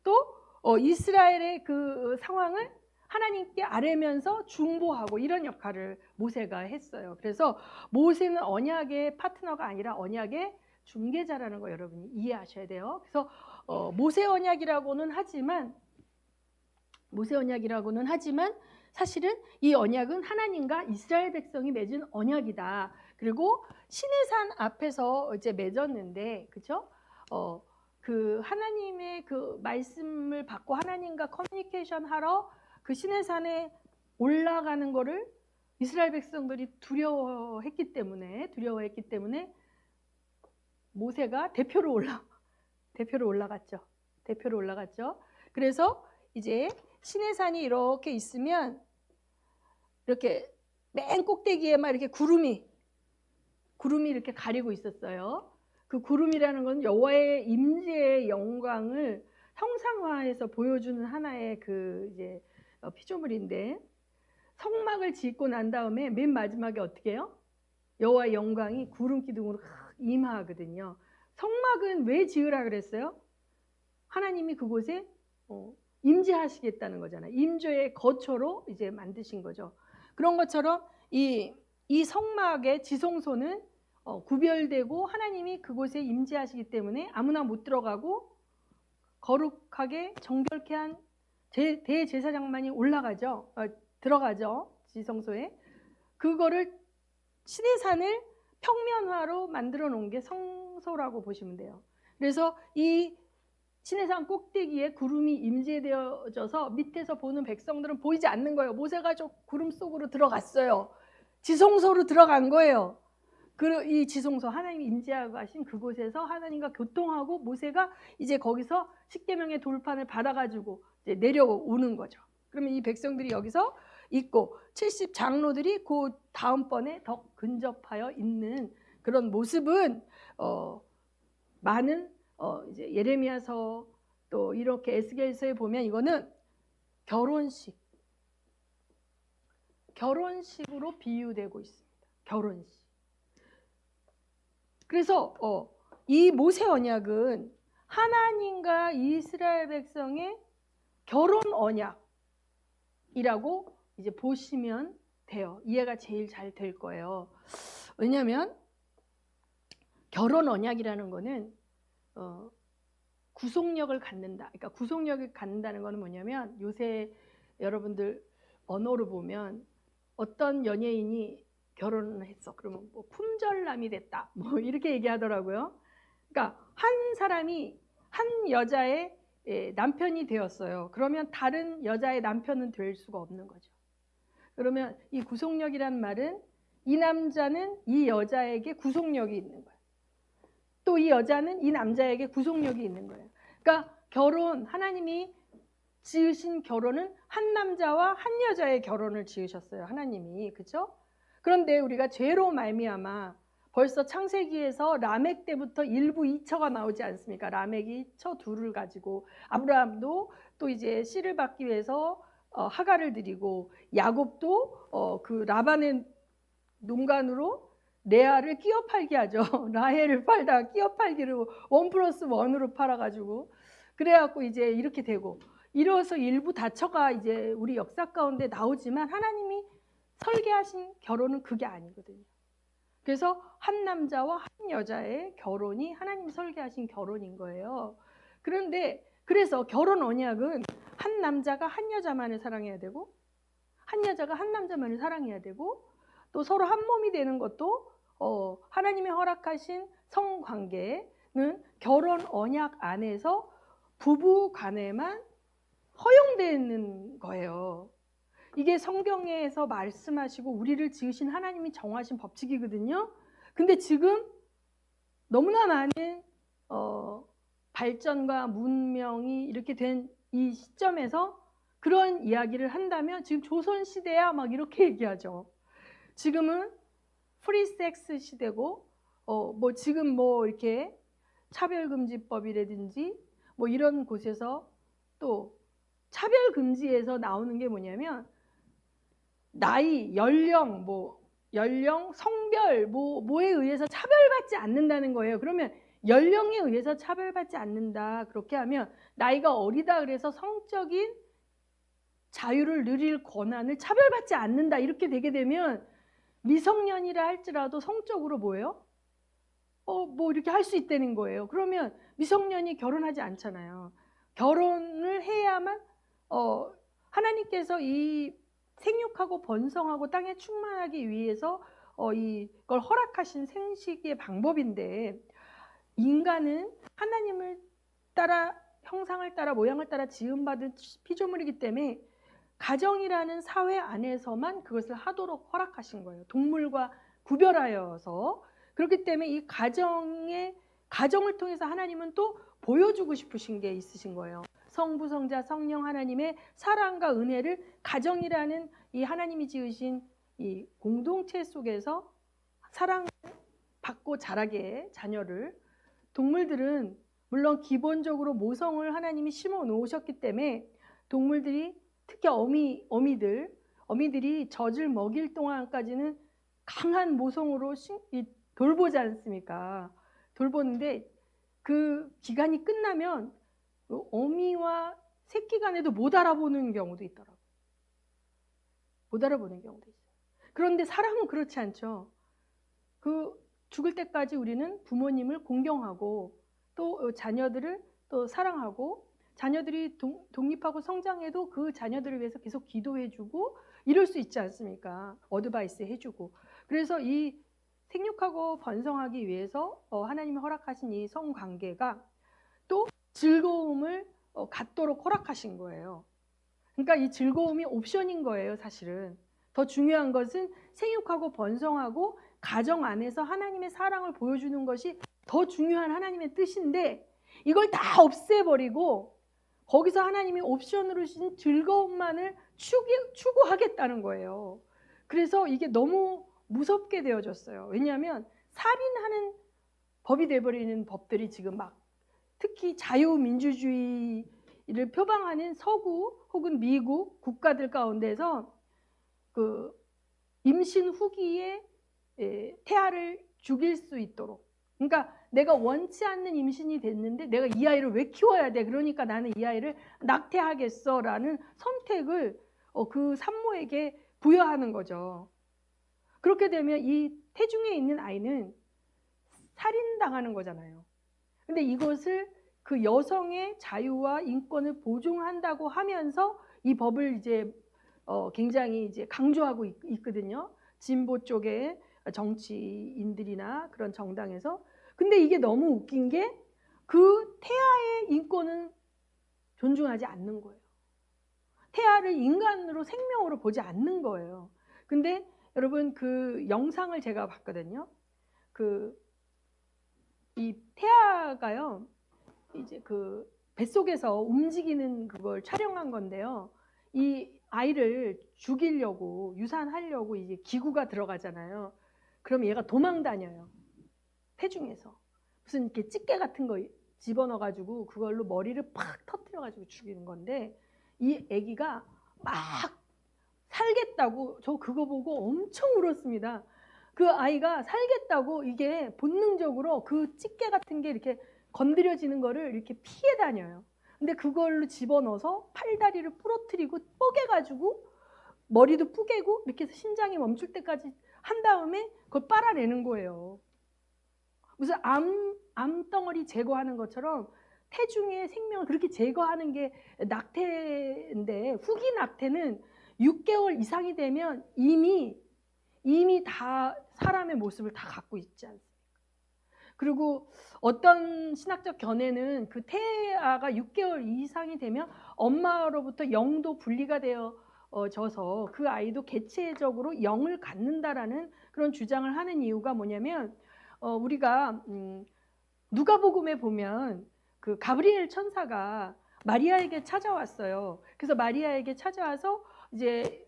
또 이스라엘의 그 상황을 하나님께 아뢰면서 중보하고 이런 역할을 모세가 했어요. 그래서 모세는 언약의 파트너가 아니라 언약의 중개자라는 거 여러분이 이해하셔야 돼요. 그래서 모세 언약이라고는 하지만 사실은 이 언약은 하나님과 이스라엘 백성이 맺은 언약이다. 그리고 시내산 앞에서 이제 맺었는데, 그렇죠? 그 하나님의 그 말씀을 받고 하나님과 커뮤니케이션 하러 그 시내산에 올라가는 거를 이스라엘 백성들이 두려워했기 때문에 모세가 대표로 올라갔죠. 그래서 이제 시내산이 이렇게 있으면 이렇게 맨 꼭대기에 막 이렇게 구름이 이렇게 가리고 있었어요. 그 구름이라는 건 여호와의 임재의 영광을 형상화해서 보여주는 하나의 그 이제 피조물인데, 성막을 짓고 난 다음에 맨 마지막에 어떻게 해요? 여호와의 영광이 구름 기둥으로 임하거든요. 성막은 왜 지으라 그랬어요? 하나님이 그곳에 임재하시겠다는 거잖아요. 임재의 거처로 이제 만드신 거죠. 그런 것처럼 이 성막의 지성소는 구별되고 하나님이 그곳에 임재하시기 때문에 아무나 못 들어가고 거룩하게 정결케 한 대제사장만이 들어가죠. 지성소에. 그거를 시내산을 평면화로 만들어 놓은 게 성소라고 보시면 돼요. 그래서 이 시내산 꼭대기에 구름이 임재되어져서 밑에서 보는 백성들은 보이지 않는 거예요. 모세가 저 구름 속으로 들어갔어요. 지성소로 들어간 거예요. 이 지성소, 하나님이 임재하고 가신 그곳에서 하나님과 교통하고 모세가 이제 거기서 십계명의 돌판을 받아가지고 이제 내려오는 거죠. 그러면 이 백성들이 여기서 있고 70 장로들이 그 다음번에 더 근접하여 있는 그런 모습은 많은 이제 예레미야서 또 이렇게 에스겔서에 보면 이거는 결혼식으로 비유되고 있습니다. 결혼식. 그래서 이 모세 언약은 하나님과 이스라엘 백성의 결혼 언약이라고 이제 보시면 돼요. 이해가 제일 잘 될 거예요. 왜냐하면 결혼 언약이라는 거는 구속력을 갖는다. 그러니까 구속력을 갖는다는 거는 뭐냐면, 요새 여러분들 언어로 보면 어떤 연예인이 결혼을 했어. 그러면 뭐 품절남이 됐다. 뭐 이렇게 얘기하더라고요. 그러니까 한 사람이 한 여자의 남편이 되었어요. 그러면 다른 여자의 남편은 될 수가 없는 거죠. 그러면 이 구속력이란 말은 이 남자는 이 여자에게 구속력이 있는 거예요. 또 이 여자는 이 남자에게 구속력이 있는 거예요. 그러니까 하나님이 지으신 결혼은 한 남자와 한 여자의 결혼을 지으셨어요. 하나님이. 그렇죠? 그런데 우리가 죄로 말미암아 벌써 창세기에서 라멕 때부터 1부 2처가 나오지 않습니까? 라멕이 처 둘을 가지고, 아브라함도 또 이제 씨를 받기 위해서 하갈을 드리고, 야곱도 그 라반의 농간으로 레아를 끼어 팔게 하죠. 라헬을 팔다가 끼어 팔기로 1+1으로 팔아가지고, 그래갖고 이제 이렇게 되고, 이로써 일부 다처가 이제 우리 역사 가운데 나오지만 하나님이 설계하신 결혼은 그게 아니거든요. 그래서 한 남자와 한 여자의 결혼이 하나님이 설계하신 결혼인 거예요. 그래서 결혼 언약은 한 남자가 한 여자만을 사랑해야 되고, 한 여자가 한 남자만을 사랑해야 되고, 또 서로 한 몸이 되는 것도 하나님이 허락하신 성관계는 결혼 언약 안에서 부부 간에만 허용되는 거예요. 이게 성경에서 말씀하시고 우리를 지으신 하나님이 정하신 법칙이거든요. 근데 지금 너무나 많은 발전과 문명이 이렇게 된 이 시점에서 그런 이야기를 한다면, 지금 조선시대야 막 이렇게 얘기하죠. 지금은 프리섹스 시대고, 뭐 지금 뭐 이렇게 차별금지법이라든지 뭐 이런 곳에서 또 차별금지에서 나오는 게 뭐냐면, 나이, 연령, 성별, 뭐에 의해서 차별받지 않는다는 거예요. 그러면 연령에 의해서 차별받지 않는다. 그렇게 하면 나이가 어리다 그래서 성적인 자유를 누릴 권한을 차별받지 않는다. 이렇게 되게 되면 미성년이라 할지라도 성적으로 뭐예요? 뭐 이렇게 할 수 있다는 거예요. 그러면 미성년이 결혼하지 않잖아요. 결혼을 해야만 하나님께서 이 생육하고 번성하고 땅에 충만하기 위해서 이걸 허락하신 생식의 방법인데, 인간은 하나님을 따라 형상을 따라 모양을 따라 지음받은 피조물이기 때문에 가정이라는 사회 안에서만 그것을 하도록 허락하신 거예요. 동물과 구별하여서. 그렇기 때문에 이 가정을 통해서 하나님은 또 보여주고 싶으신 게 있으신 거예요. 성부, 성자, 성령 하나님의 사랑과 은혜를 가정이라는 이 하나님이 지으신 이 공동체 속에서 사랑을 받고 자라게 자녀를. 동물들은 물론 기본적으로 모성을 하나님이 심어 놓으셨기 때문에 동물들이 특히 어미들이 젖을 먹일 동안까지는 강한 모성으로 돌보지 않습니까? 돌보는데 그 기간이 끝나면 어미와 새끼 간에도 못 알아보는 경우도 있더라고요. 못 알아보는 경우도 있어요. 그런데 사람은 그렇지 않죠. 그 죽을 때까지 우리는 부모님을 공경하고 또 자녀들을 또 사랑하고 자녀들이 독립하고 성장해도 그 자녀들을 위해서 계속 기도해주고 이럴 수 있지 않습니까? 어드바이스 해주고. 그래서 이 생육하고 번성하기 위해서 하나님이 허락하신 이 성관계가 또 즐거움을 갖도록 허락하신 거예요. 그러니까 이 즐거움이 옵션인 거예요, 사실은. 더 중요한 것은 생육하고 번성하고 가정 안에서 하나님의 사랑을 보여주는 것이 더 중요한 하나님의 뜻인데 이걸 다 없애버리고 거기서 하나님이 옵션으로 주신 즐거움만을 추구하겠다는 거예요. 그래서 이게 너무 무섭게 되어졌어요. 왜냐하면 살인하는 법이 돼버리는 법들이 지금 막 특히 자유민주주의를 표방하는 서구 혹은 미국 국가들 가운데서 그 임신 후기에 태아를 죽일 수 있도록, 그러니까 내가 원치 않는 임신이 됐는데 내가 이 아이를 왜 키워야 돼? 그러니까 나는 이 아이를 낙태하겠어 라는 선택을 그 산모에게 부여하는 거죠. 그렇게 되면 이 태중에 있는 아이는 살인당하는 거잖아요. 근데 이것을 그 여성의 자유와 인권을 보존한다고 하면서 이 법을 이제 굉장히 이제 강조하고 있거든요. 진보 쪽의 정치인들이나 그런 정당에서. 근데 이게 너무 웃긴 게 그 태아의 인권은 존중하지 않는 거예요. 태아를 인간으로 생명으로 보지 않는 거예요. 근데 여러분 그 영상을 제가 봤거든요. 이 태아가요, 이제 그 뱃속에서 움직이는 그걸 촬영한 건데요. 이 아이를 죽이려고 유산하려고 이제 기구가 들어가잖아요. 그럼 얘가 도망 다녀요. 태중에서 무슨 이렇게 집게 같은 거 집어넣어가지고 그걸로 머리를 팍 터뜨려가지고 죽이는 건데 이 아기가 막 살겠다고, 저 그거 보고 엄청 울었습니다. 그 아이가 살겠다고 이게 본능적으로 그 집게 같은 게 이렇게 건드려지는 거를 이렇게 피해 다녀요. 근데 그걸로 집어넣어서 팔다리를 부러뜨리고 뽀개가지고 머리도 뿌개고 이렇게 해서 심장이 멈출 때까지 한 다음에 그걸 빨아내는 거예요. 무슨 암덩어리 제거하는 것처럼 태중의 생명을 그렇게 제거하는 게 낙태인데, 후기 낙태는 6개월 이상이 되면 이미 다 사람의 모습을 다 갖고 있지 않습니까? 그리고 어떤 신학적 견해는 그 태아가 6개월 이상이 되면 엄마로부터 영도 분리가 되어져서 그 아이도 개체적으로 영을 갖는다라는 그런 주장을 하는 이유가 뭐냐면, 우리가 누가복음에 보면 그 가브리엘 천사가 마리아에게 찾아왔어요. 그래서 마리아에게 찾아와서 이제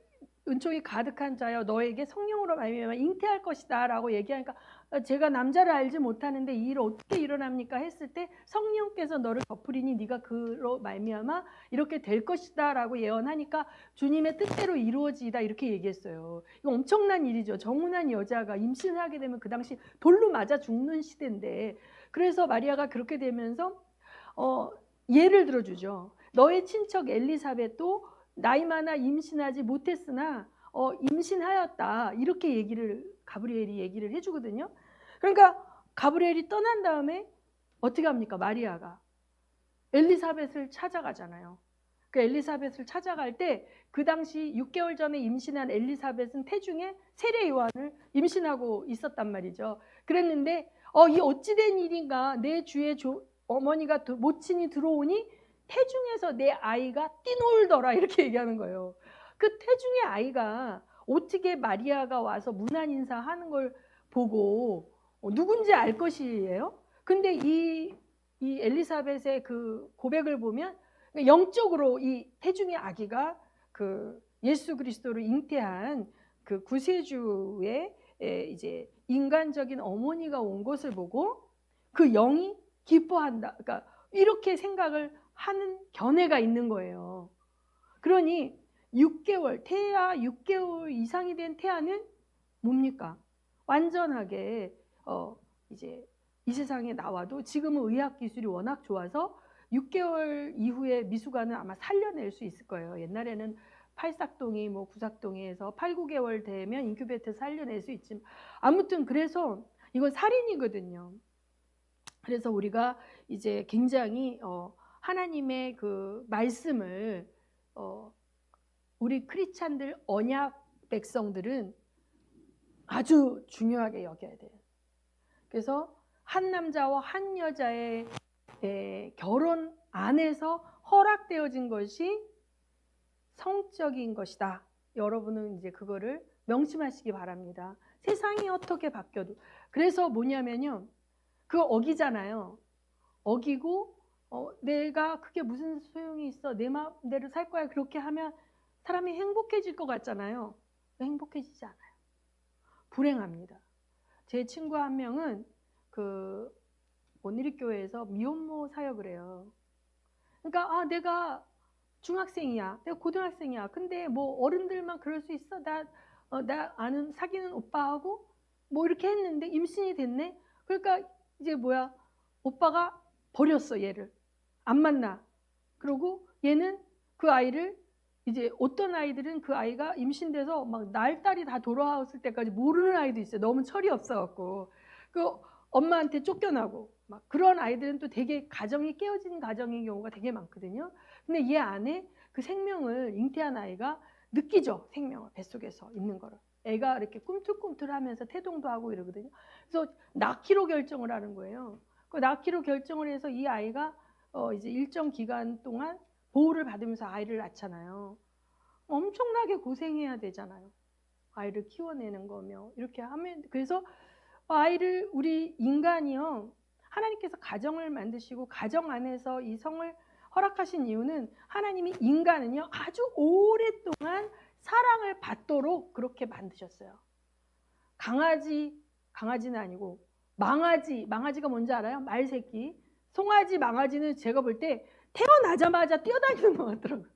은총이 가득한 자여 너에게 성령으로 말미암아 잉태할 것이다 라고 얘기하니까, 제가 남자를 알지 못하는데 이 일이 어떻게 일어납니까 했을 때 성령께서 너를 덮으리니 네가 그로 말미암아 이렇게 될 것이다 라고 예언하니까 주님의 뜻대로 이루어지다 이렇게 얘기했어요. 이거 엄청난 일이죠. 정운한 여자가 임신을 하게 되면 그 당시 돌로 맞아 죽는 시대인데, 그래서 마리아가 그렇게 되면서 예를 들어주죠. 너의 친척 엘리사벳도 나이 많아 임신하지 못했으나 임신하였다 이렇게 가브리엘이 얘기를 해주거든요. 그러니까 가브리엘이 떠난 다음에 어떻게 합니까? 마리아가 엘리사벳을 찾아가잖아요. 그 엘리사벳을 찾아갈 때 그 당시 6개월 전에 임신한 엘리사벳은 태중에 세례 요한을 임신하고 있었단 말이죠. 그랬는데 이 어찌된 일인가, 내 주의 어머니가 모친이 들어오니 태중에서 내 아이가 뛰놀더라 이렇게 얘기하는 거예요. 그 태중의 아이가 어떻게 마리아가 와서 문안 인사하는 걸 보고 누군지 알 것이에요. 근데 이 엘리사벳의 그 고백을 보면 영적으로 이 태중의 아기가 그 예수 그리스도를 잉태한 그 구세주의 이제 인간적인 어머니가 온 것을 보고 그 영이 기뻐한다. 그러니까 이렇게 생각을 하는 견해가 있는 거예요. 그러니 6개월, 태아 6개월 이상이 된 태아는 뭡니까? 완전하게 이제 이 세상에 나와도 지금은 의학 기술이 워낙 좋아서 6개월 이후에 미숙아는 아마 살려낼 수 있을 거예요. 옛날에는 팔삭동이 뭐 구삭동이 해서 8, 9개월 되면 인큐베이터 살려낼 수 있지만 아무튼 그래서 이건 살인이거든요. 그래서 우리가 이제 굉장히 하나님의 그 말씀을 우리 크리스찬들 언약 백성들은 아주 중요하게 여겨야 돼요. 그래서 한 남자와 한 여자의 결혼 안에서 허락되어진 것이 성적인 것이다. 여러분은 이제 그거를 명심하시기 바랍니다. 세상이 어떻게 바뀌어도. 그래서 뭐냐면요. 그거 어기잖아요. 어기고 내가 그게 무슨 소용이 있어. 내 마음대로 살 거야. 그렇게 하면 사람이 행복해질 것 같잖아요. 행복해지지 않아요. 불행합니다. 제 친구 한 명은 그 온누리교회에서 미혼모 사역을 해요. 그러니까 내가 중학생이야. 내가 고등학생이야. 근데 뭐 어른들만 그럴 수 있어. 나 아는 사귀는 오빠하고 뭐 이렇게 했는데 임신이 됐네. 그러니까 이제 뭐야? 오빠가 버렸어, 얘를. 안 만나. 그리고 얘는 그 아이를 이제 어떤 아이들은 그 아이가 임신돼서 막 날딸이 다 돌아왔을 때까지 모르는 아이도 있어요. 너무 철이 없어갖고. 그 엄마한테 쫓겨나고 막 그런 아이들은 또 되게 가정이 깨어진 가정인 경우가 되게 많거든요. 근데 얘 안에 그 생명을 잉태한 아이가 느끼죠. 생명을 뱃속에서 있는 거를. 애가 이렇게 꿈틀꿈틀하면서 태동도 하고 이러거든요. 그래서 낳기로 결정을 하는 거예요. 그 낳기로 결정을 해서 이 아이가 이제 일정 기간 동안 보호를 받으면서 아이를 낳잖아요. 엄청나게 고생해야 되잖아요. 아이를 키워내는 거며 이렇게 하면. 그래서 아이를 우리 인간이요, 하나님께서 가정을 만드시고 가정 안에서 이 성을 허락하신 이유는 하나님이 인간은요 아주 오랫동안 사랑을 받도록 그렇게 만드셨어요. 강아지는 아니고 망아지가 뭔지 알아요? 말새끼. 송아지, 망아지는 제가 볼 때 태어나자마자 뛰어다니는 것 같더라고요.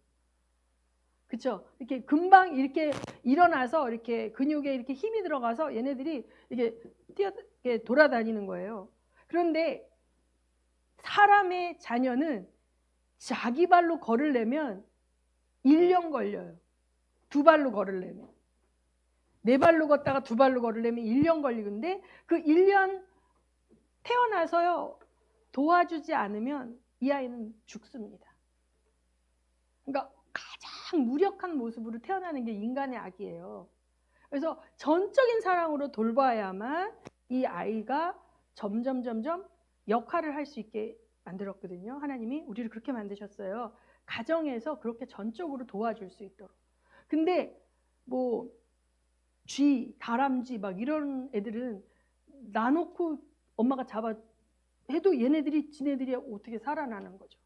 그렇죠? 이렇게 금방 이렇게 일어나서 이렇게 근육에 이렇게 힘이 들어가서 얘네들이 이렇게 돌아다니는 거예요. 그런데 사람의 자녀는 자기 발로 걸으려면 1년 걸려요. 2발로 걸으려면. 4발로 걷다가 2발로 걸으려면 1년 걸리는데 그 1년 태어나서요 도와주지 않으면 이 아이는 죽습니다. 그러니까 가장 무력한 모습으로 태어나는 게 인간의 악이에요. 그래서 전적인 사랑으로 돌봐야만 이 아이가 점점 역할을 할 수 있게 만들었거든요. 하나님이 우리를 그렇게 만드셨어요. 가정에서 그렇게 전적으로 도와줄 수 있도록. 근데 뭐 쥐, 다람쥐 막 이런 애들은 놔놓고 엄마가 잡아 해도 지네들이 어떻게 살아나는 거죠.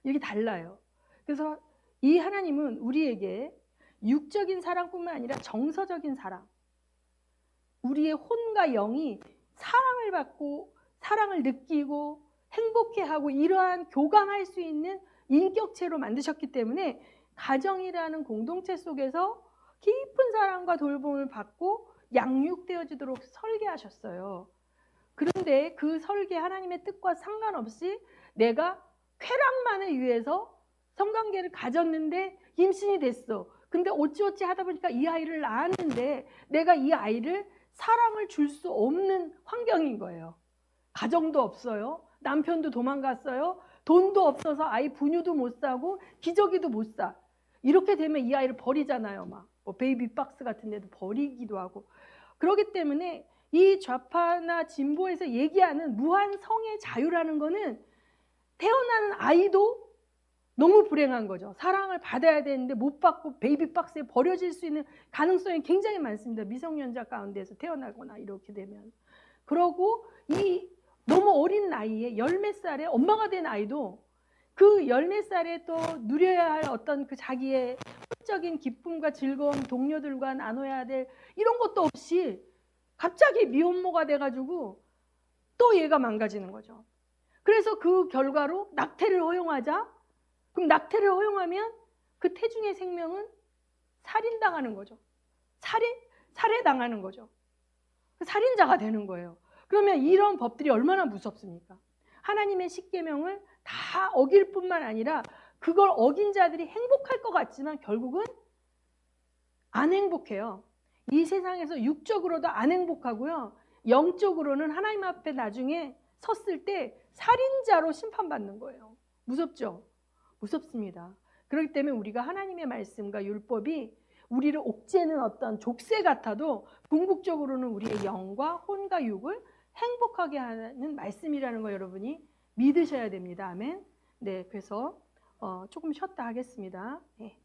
이게 달라요. 그래서 이 하나님은 우리에게 육적인 사랑뿐만 아니라 정서적인 사랑, 우리의 혼과 영이 사랑을 받고 사랑을 느끼고 행복해하고 이러한 교감할 수 있는 인격체로 만드셨기 때문에 가정이라는 공동체 속에서 깊은 사랑과 돌봄을 받고 양육되어지도록 설계하셨어요. 그런데 그 설계 하나님의 뜻과 상관없이 내가 쾌락만을 위해서 성관계를 가졌는데 임신이 됐어. 근데 어찌어찌 하다 보니까 이 아이를 낳았는데 내가 이 아이를 사랑을 줄 수 없는 환경인 거예요. 가정도 없어요. 남편도 도망갔어요. 돈도 없어서 아이 분유도 못 사고 기저귀도 못 사. 이렇게 되면 이 아이를 버리잖아요. 막 뭐 베이비 박스 같은 데도 버리기도 하고. 그렇기 때문에 이 좌파나 진보에서 얘기하는 무한 성의 자유라는 거는 태어나는 아이도 너무 불행한 거죠. 사랑을 받아야 되는데 못 받고 베이비박스에 버려질 수 있는 가능성이 굉장히 많습니다. 미성년자 가운데서 태어나거나 이렇게 되면. 그러고 이 너무 어린 나이에 열 몇 살에 엄마가 된 아이도 그 열 몇 살에 또 누려야 할 어떤 그 자기의 적인 기쁨과 즐거움, 동료들과 나눠야 될 이런 것도 없이 갑자기 미혼모가 돼가지고 또 얘가 망가지는 거죠. 그래서 그 결과로 낙태를 허용하자. 그럼 낙태를 허용하면 그 태중의 생명은 살인당하는 거죠. 살해당하는 거죠. 살인자가 되는 거예요. 그러면 이런 법들이 얼마나 무섭습니까? 하나님의 십계명을 다 어길 뿐만 아니라 그걸 어긴 자들이 행복할 것 같지만 결국은 안 행복해요. 이 세상에서 육적으로도 안 행복하고요. 영적으로는 하나님 앞에 나중에 섰을 때 살인자로 심판받는 거예요. 무섭죠? 무섭습니다. 그렇기 때문에 우리가 하나님의 말씀과 율법이 우리를 옥죄는 어떤 족쇄 같아도 궁극적으로는 우리의 영과 혼과 육을 행복하게 하는 말씀이라는 거 여러분이 믿으셔야 됩니다. 아멘. 네, 그래서 조금 쉬었다 하겠습니다. 네.